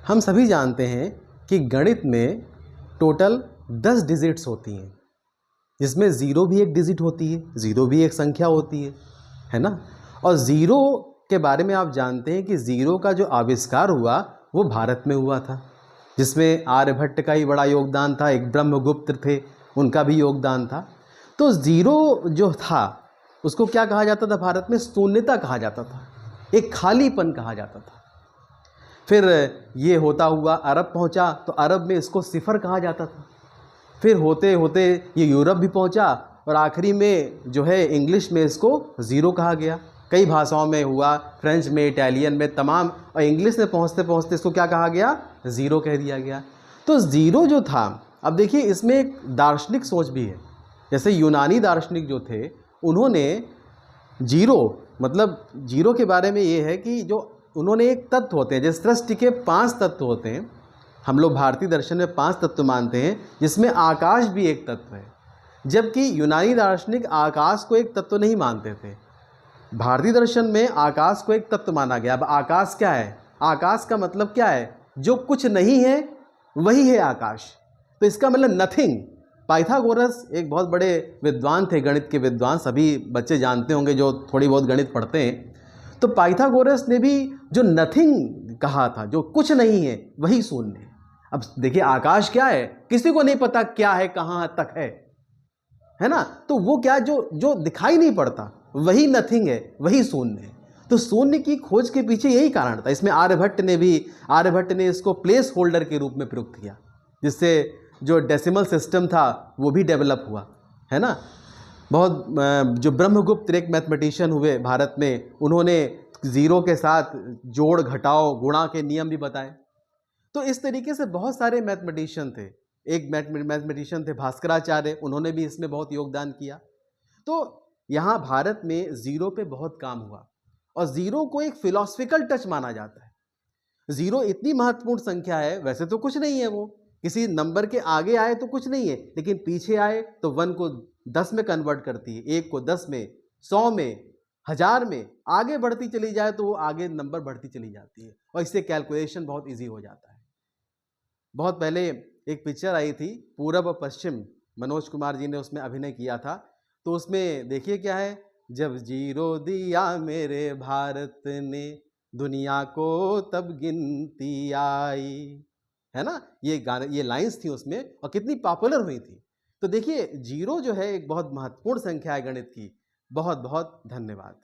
हम सभी जानते हैं कि गणित में टोटल 10 डिजिट्स होती हैं, जिसमें ज़ीरो भी एक डिजिट होती है, ज़ीरो भी एक संख्या होती है ना। और ज़ीरो के बारे में आप जानते हैं कि ज़ीरो का जो आविष्कार हुआ वो भारत में हुआ था, जिसमें आर्यभट्ट का ही बड़ा योगदान था, एक ब्रह्मगुप्त थे, उनका भी योगदान था। तो ज़ीरो जो था उसको क्या कहा जाता था भारत में? शून्यता कहा जाता था, एक खालीपन कहा जाता था। फिर ये होता हुआ अरब पहुंचा तो अरब में इसको सिफर कहा जाता था। फिर होते होते ये यूरोप भी पहुंचा और आखिरी में जो है इंग्लिश में इसको ज़ीरो कहा गया। कई भाषाओं में हुआ, फ्रेंच में, इटालियन में, तमाम, और इंग्लिश में पहुंचते पहुंचते इसको क्या कहा गया? ज़ीरो कह दिया गया। तो ज़ीरो जो था, अब देखिए इसमें एक दार्शनिक सोच भी है। जैसे यूनानी दार्शनिक जो थे उन्होंने जीरो, मतलब जीरो के बारे में ये है कि जो उन्होंने एक तत्व होते हैं, जैसे सृष्टि के 5 तत्व होते हैं, हम लोग भारतीय दर्शन में 5 तत्व मानते हैं, जिसमें आकाश भी एक तत्व है। जबकि यूनानी दार्शनिक आकाश को एक तत्व नहीं मानते थे। भारतीय दर्शन में आकाश को एक तत्व माना गया। अब आकाश क्या है? आकाश का मतलब क्या है? जो कुछ नहीं है वही है आकाश। तो इसका मतलब नथिंग। पाइथागोरस एक बहुत बड़े विद्वान थे, गणित के विद्वान, सभी बच्चे जानते होंगे जो थोड़ी बहुत गणित पढ़ते हैं। तो पाइथागोरस ने भी जो नथिंग कहा था, जो कुछ नहीं है वही शून्य है। अब देखिए आकाश क्या है, किसी को नहीं पता क्या है, कहाँ तक है ना। तो वो क्या, जो दिखाई नहीं पड़ता वही नथिंग है, वही शून्य है। तो शून्य की खोज के पीछे यही कारण था। इसमें आर्यभट्ट ने इसको प्लेस होल्डर के रूप में प्रयुक्त किया, जिससे जो डेसिमल सिस्टम था वो भी डेवलप हुआ, है ना। बहुत जो ब्रह्मगुप्त एक मैथमेटिशियन हुए भारत में, उन्होंने ज़ीरो के साथ जोड़, घटाव, गुणा के नियम भी बताए। तो इस तरीके से बहुत सारे मैथमेटिशियन थे। एक मैथमेटिशियन थे भास्कराचार्य, उन्होंने भी इसमें बहुत योगदान किया। तो यहाँ भारत में ज़ीरो पे बहुत काम हुआ और ज़ीरो को एक फिलॉसफिकल टच माना जाता है। ज़ीरो इतनी महत्वपूर्ण संख्या है, वैसे तो कुछ नहीं है, वो किसी नंबर के आगे आए तो कुछ नहीं है, लेकिन पीछे आए तो 1 को 10 में कन्वर्ट करती है, 1 को 10 में, 100 में, 1000 में, आगे बढ़ती चली जाए तो वो आगे नंबर बढ़ती चली जाती है और इससे कैलकुलेशन बहुत ईजी हो जाता है। बहुत पहले एक पिक्चर आई थी पूरब और पश्चिम, मनोज कुमार जी ने उसमें अभिनय किया था। तो उसमें देखिए क्या है, जब जीरो दिया मेरे भारत ने, दुनिया को तब गिनती आई, है ना। ये गाने, ये लाइंस थी उसमें और कितनी पॉपुलर हुई थी। तो देखिए जीरो जो है एक बहुत महत्वपूर्ण संख्या है गणित की। बहुत बहुत धन्यवाद।